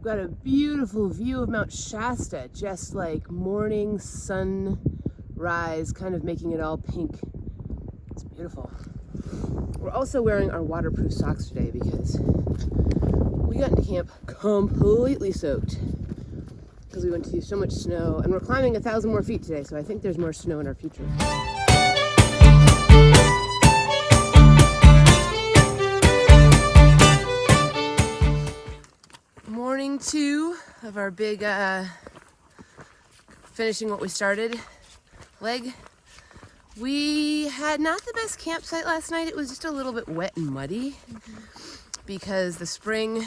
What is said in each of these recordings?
got a beautiful view of Mount Shasta, just like morning sunrise, kind of making it all pink. It's beautiful. We're also wearing our waterproof socks today because we got into camp completely soaked because we went to see so much snow, and we're climbing 1,000 more feet today, so I think there's more snow in our future. Morning 2 of our big finishing what we started leg. We had not the best campsite last night. It was just a little bit wet and muddy because the spring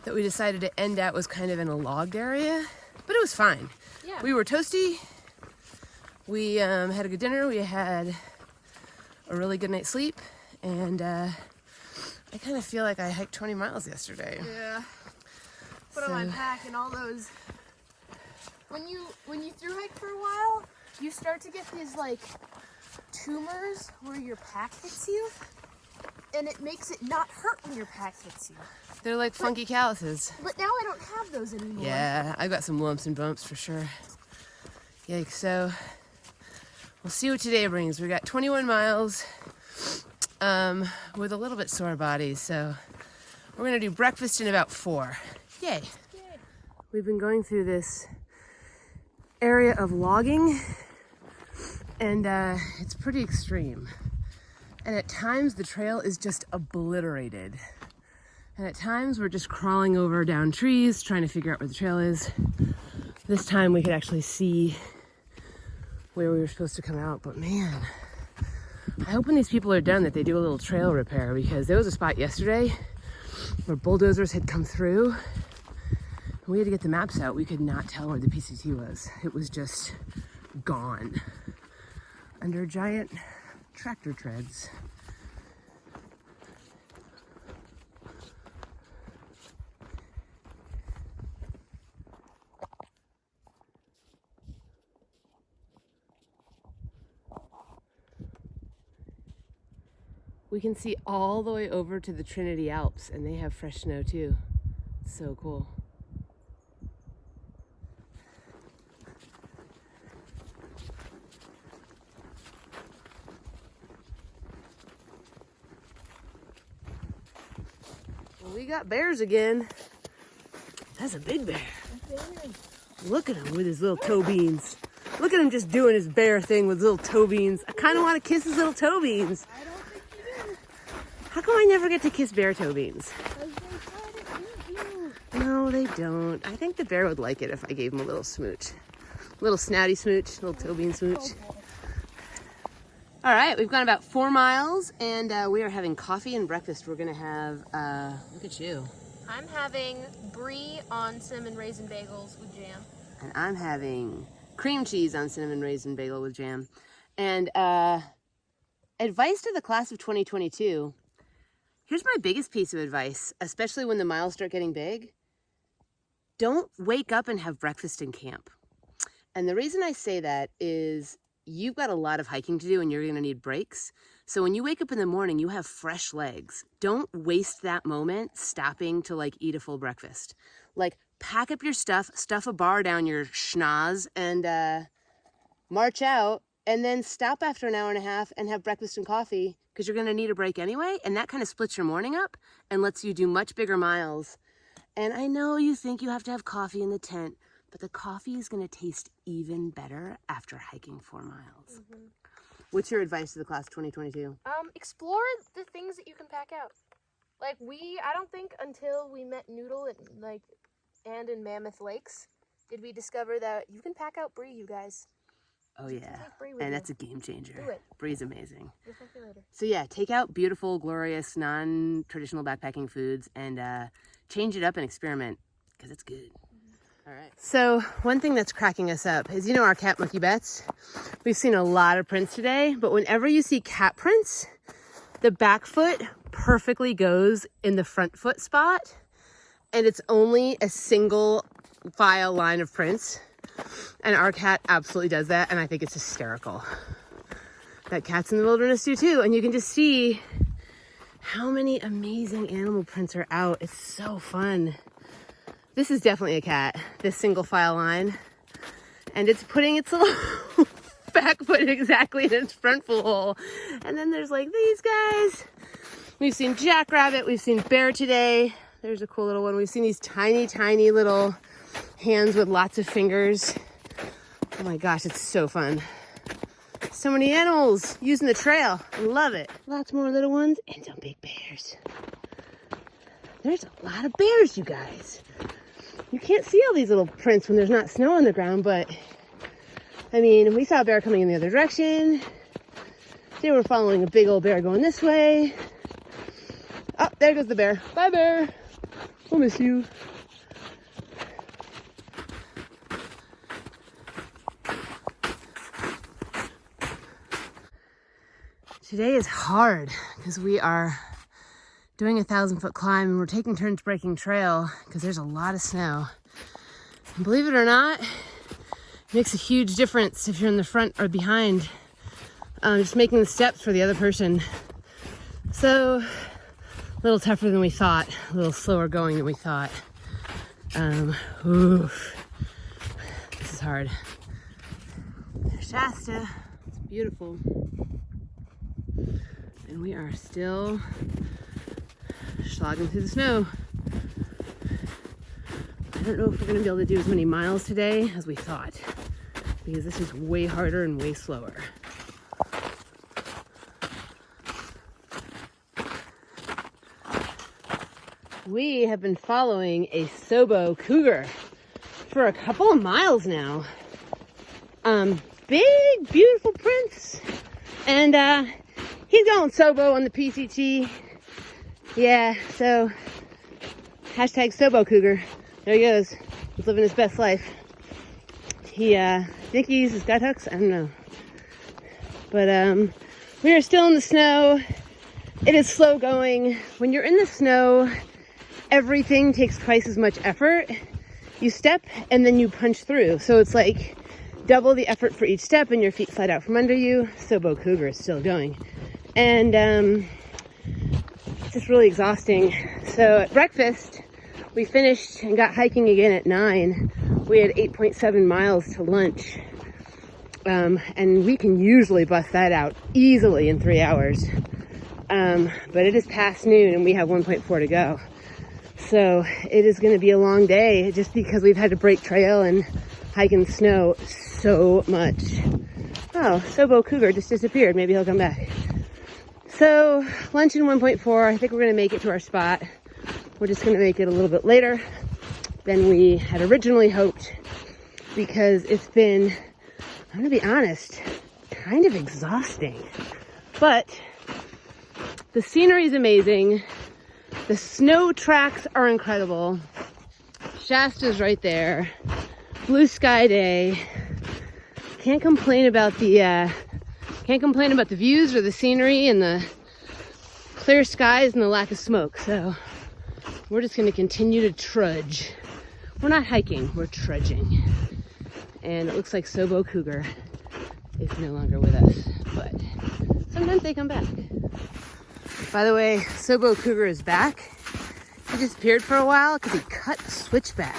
that we decided to end at was kind of in a logged area, but it was fine. Yeah. We were toasty. We had a good dinner. We had a really good night's sleep, and I kind of feel like I hiked 20 miles yesterday. Yeah. Put on my pack and all those. When you thru hike for a while, you start to get these like tumors where your pack hits you, and it makes it not hurt when your pack hits you. They're like funky calluses. But now I don't have those anymore. Yeah, I got some lumps and bumps for sure. Yikes. So we'll see what today brings. We got 21 miles with a little bit sore bodies, so we're gonna do breakfast in about 4. Yay. We've been going through this area of logging, and it's pretty extreme. And at times the trail is just obliterated. And at times we're just crawling over down trees, trying to figure out where the trail is. This time we could actually see where we were supposed to come out, but man, I hope when these people are done that they do a little trail repair, because there was a spot yesterday where bulldozers had come through. We had to get the maps out. We could not tell where the PCT was. It was just gone under giant tractor treads. We can see all the way over to the Trinity Alps, and they have fresh snow too. So cool. We got bears again. That's a big bear. Look at him with his little toe beans. Look at him just doing his bear thing with his little toe beans. I kind of want to kiss his little toe beans. I don't think you do. How come I never get to kiss bear toe beans? Because they try to eat you. No, they don't. I think the bear would like it if I gave him a little smooch. A little snouty smooch, a little toe bean smooch. Okay. All right, we've gone about 4 miles, and we are having coffee and breakfast. We're gonna have, look at you. I'm having brie on cinnamon raisin bagels with jam. And I'm having cream cheese on cinnamon raisin bagel with jam. And advice to the class of 2022. Here's my biggest piece of advice, especially when the miles start getting big. Don't wake up and have breakfast in camp. And the reason I say that is you've got a lot of hiking to do and you're gonna need breaks. So when you wake up in the morning, you have fresh legs. Don't waste that moment stopping to like eat a full breakfast. Like pack up your stuff, stuff a bar down your schnoz, and march out, and then stop after an hour and a half and have breakfast and coffee, because you're gonna need a break anyway. And that kind of splits your morning up and lets you do much bigger miles. And I know you think you have to have coffee in the tent, but the coffee is going to taste even better after hiking 4 miles. Mm-hmm. What's your advice to the class of 2022? Explore the things that you can pack out. Like I don't think until we met Noodle and in Mammoth Lakes did we discover that you can pack out brie, you guys. Oh yeah, and that's a game changer. Do it. Brie's amazing. You'll thank you later. So yeah, take out beautiful, glorious, non-traditional backpacking foods and change it up and experiment, because it's good. All right. So one thing that's cracking us up is, our cat monkey bets. We've seen a lot of prints today, but whenever you see cat prints, the back foot perfectly goes in the front foot spot, and it's only a single file line of prints. And our cat absolutely does that, and I think it's hysterical. That cats in the wilderness do too, and you can just see how many amazing animal prints are out. It's so fun. This is definitely a cat, this single file line. And it's putting its little back foot exactly in its front foot hole. And then there's like these guys. We've seen jackrabbit, we've seen bear today. There's a cool little one. We've seen these tiny, tiny little hands with lots of fingers. Oh my gosh, it's so fun. So many animals using the trail. I love it. Lots more little ones and some big bears. There's a lot of bears, you guys. You can't see all these little prints when there's not snow on the ground, but I mean, we saw a bear coming in the other direction. They were following a big old bear going this way. Oh, there goes the bear. Bye, bear. We'll miss you. Today is hard because we are doing a 1,000-foot climb and we're taking turns breaking trail because there's a lot of snow. And believe it or not, it makes a huge difference if you're in the front or behind, just making the steps for the other person. So a little tougher than we thought, a little slower going than we thought. Oof. This is hard. There's Shasta. It's beautiful. And we are still slogging through the snow. I don't know if we're gonna be able to do as many miles today as we thought, because this is way harder and way slower. We have been following a Sobo cougar for a couple of miles now. Big, beautiful prints. And he's going Sobo on the PCT. Yeah, so hashtag Sobo cougar. There he goes. He's living his best life. He think he uses gut hooks. I don't know. But we are still in the snow. It is slow going. When you're in the snow, everything takes twice as much effort. You step and then you punch through. So it's like double the effort for each step and your feet slide out from under you. Sobo cougar is still going. And it's just really exhausting. So at breakfast, we finished and got hiking again at 9. We had 8.7 miles to lunch. And we can usually bust that out easily in 3 hours. But it is past noon and we have 1.4 to go. So it is going to be a long day just because we've had to break trail and hike in the snow so much. Oh, Sobo cougar just disappeared. Maybe he'll come back. So lunch in 1.4. I think we're going to make it to our spot. We're just going to make it a little bit later than we had originally hoped because it's been, I'm going to be honest, kind of exhausting. But the scenery is amazing. The snow tracks are incredible. Shasta's right there. Blue sky day. Can't complain about the views or the scenery and the clear skies and the lack of smoke. So we're just going to continue to trudge. We're not hiking, we're trudging. And it looks like Sobo cougar is no longer with us, but sometimes they come back. By the way, Sobo cougar is back. He disappeared for a while because he cut a switchback.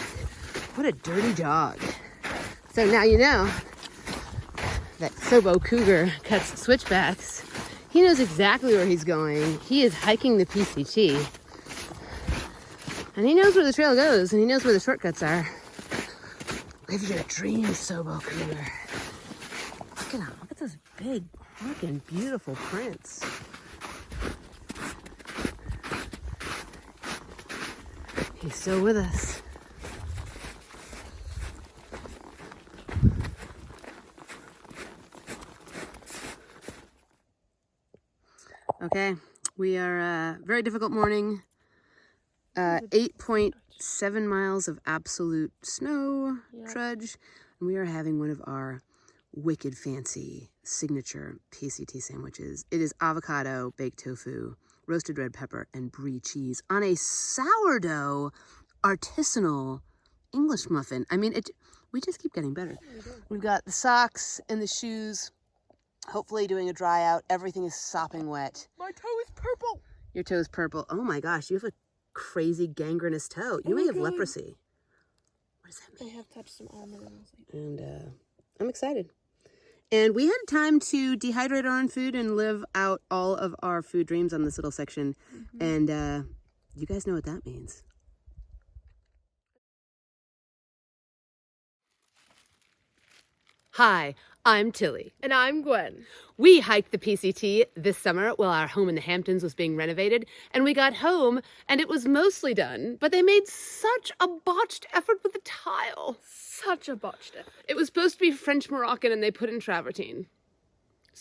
What a dirty dog. So now you know that Sobo cougar cuts switchbacks. He knows exactly where he's going. He is hiking the PCT. And he knows where the trail goes, and he knows where the shortcuts are. Live your dreams, Sobo cougar. Look at him. Look at those big, fucking beautiful prints. He's still with us. Okay, we are very difficult morning. 8.7 miles of absolute snow trudge, and we are having one of our wicked fancy signature PCT sandwiches. It is avocado, baked tofu, roasted red pepper, and brie cheese on a sourdough artisanal English muffin. I mean, we just keep getting better. We've got the socks and the shoes, hopefully doing a dry out. Everything is sopping wet. My toe is purple. Your toe is purple. Oh my gosh, you have a crazy gangrenous toe. You may have leprosy. What does that mean? I have touched some almonds. And I'm excited. And we had time to dehydrate our own food and live out all of our food dreams on this little section. And you guys know what that means. Hi, I'm Tilly. And I'm Gwen. We hiked the PCT this summer while our home in the Hamptons was being renovated, and we got home and it was mostly done, but they made such a botched effort with the tile. Such a botched effort. It was supposed to be French Moroccan and they put in travertine.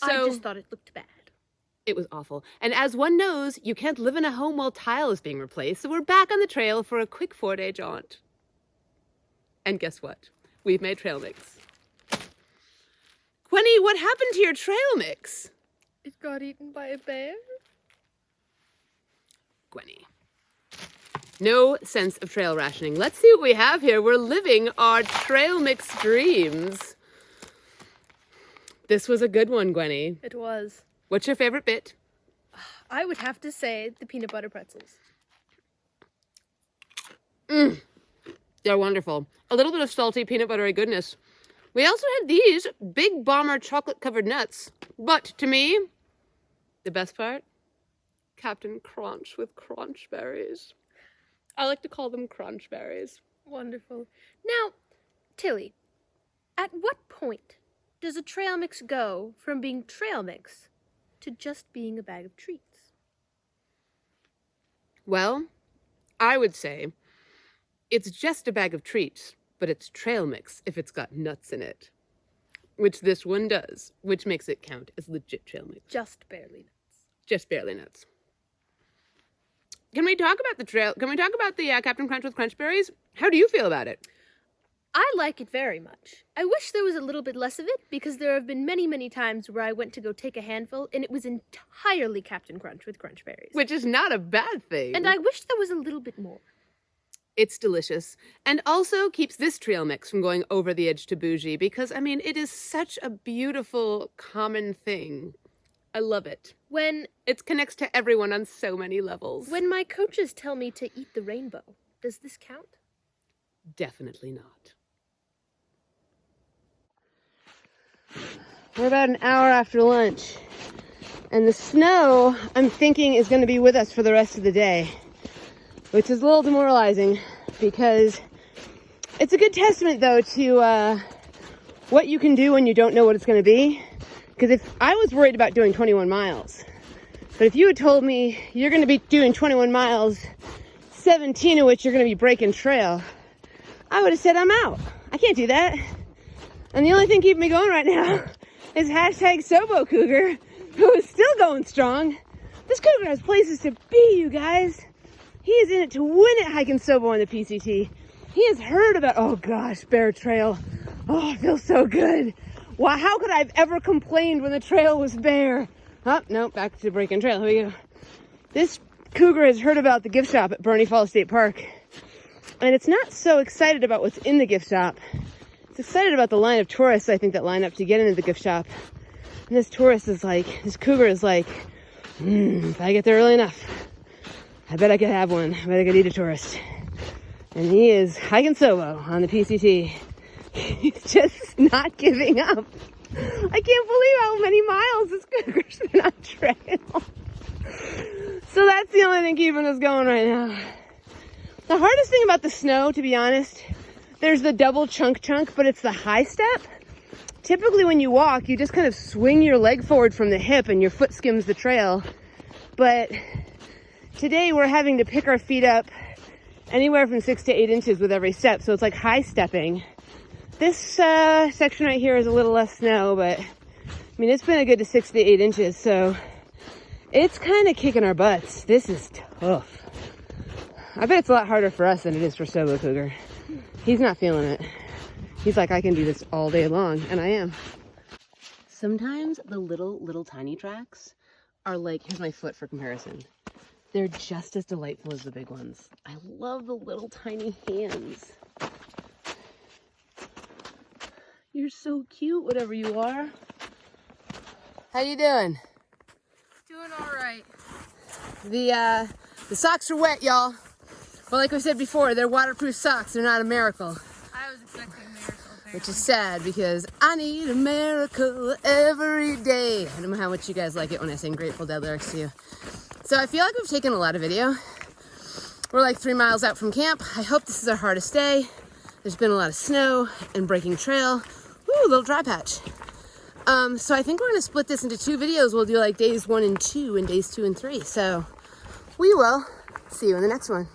I just thought it looked bad. It was awful. And as one knows, you can't live in a home while tile is being replaced, so we're back on the trail for a quick 4-day jaunt. And guess what? We've made trail mix. Gwenny, what happened to your trail mix? It got eaten by a bear? Gwenny. No sense of trail rationing. Let's see what we have here. We're living our trail mix dreams. This was a good one, Gwenny. It was. What's your favorite bit? I would have to say the peanut butter pretzels. They're wonderful. A little bit of salty peanut buttery goodness. We also had these Big Bomber chocolate-covered nuts. But to me, the best part, Captain Crunch with crunch berries. I like to call them crunch berries. Wonderful. Now, Tilly, at what point does a trail mix go from being trail mix to just being a bag of treats? Well, I would say it's just a bag of treats, but it's trail mix if it's got nuts in it. Which this one does, which makes it count as legit trail mix. Just barely nuts. Just barely nuts. Can we talk about the trail? Can we talk about the Captain Crunch with crunch berries? How do you feel about it? I like it very much. I wish there was a little bit less of it, because there have been many, many times where I went to go take a handful, and it was entirely Captain Crunch with crunch berries. Which is not a bad thing. And I wish there was a little bit more. It's delicious. And also keeps this trail mix from going over the edge to bougie, because, I mean, it is such a beautiful, common thing. I love it. It connects to everyone on so many levels. When my coaches tell me to eat the rainbow, does this count? Definitely not. We're about an hour after lunch, and the snow, I'm thinking, is going to be with us for the rest of the day, which is a little demoralizing, because it's a good testament, though, to what you can do when you don't know what it's going to be. Because if I was worried about doing 21 miles, but if you had told me you're going to be doing 21 miles, 17 of which you're going to be breaking trail, I would have said I'm out. I can't do that. And the only thing keeping me going right now is hashtag Sobo Cougar, who is still going strong. This cougar has places to be, you guys. He is in it to win it hiking Sobo on the PCT. He has heard about, oh gosh, Bear Trail. Oh, it feels so good. Wow, how could I have ever complained when the trail was bare? Oh, no, back to breaking trail. Here we go. This cougar has heard about the gift shop at Burney Falls State Park. And it's not so excited about what's in the gift shop. It's excited about the line of tourists, I think, that line up to get into the gift shop. And this cougar is like, if I get there early enough, I bet I could have one. I bet I could eat a tourist. And he is hiking solo on the PCT. He's just not giving up. I can't believe how many miles this cougar's been on trail. So that's the only thing keeping us going right now. The hardest thing about the snow, to be honest, there's the double chunk, but it's the high step. Typically when you walk, you just kind of swing your leg forward from the hip and your foot skims the trail. But today we're having to pick our feet up anywhere from 6 to 8 inches with every step. So it's like high stepping. This section right here is a little less snow, but I mean, it's been a good 6 to 8 inches. So it's kind of kicking our butts. This is tough. I bet it's a lot harder for us than it is for Sobo Cougar. He's not feeling it. He's like, I can do this all day long, and I am. Sometimes the little tiny tracks are like, here's my foot for comparison. They're just as delightful as the big ones. I love the little tiny hands. You're so cute, whatever you are. How you doing? Doing all right. The socks are wet, y'all. Well, like we said before, they're waterproof socks. They're not a miracle. I which is sad because I need a miracle every day. I don't know how much you guys like it when I sing Grateful Dead lyrics to you. So I feel like we've taken a lot of video. We're like 3 miles out from camp. I hope this is our hardest day. There's been a lot of snow and breaking trail. Ooh, little dry patch. So I think we're gonna split this into 2 videos. We'll do like days 1 and 2 and days 2 and 3. So we will see you in the next one.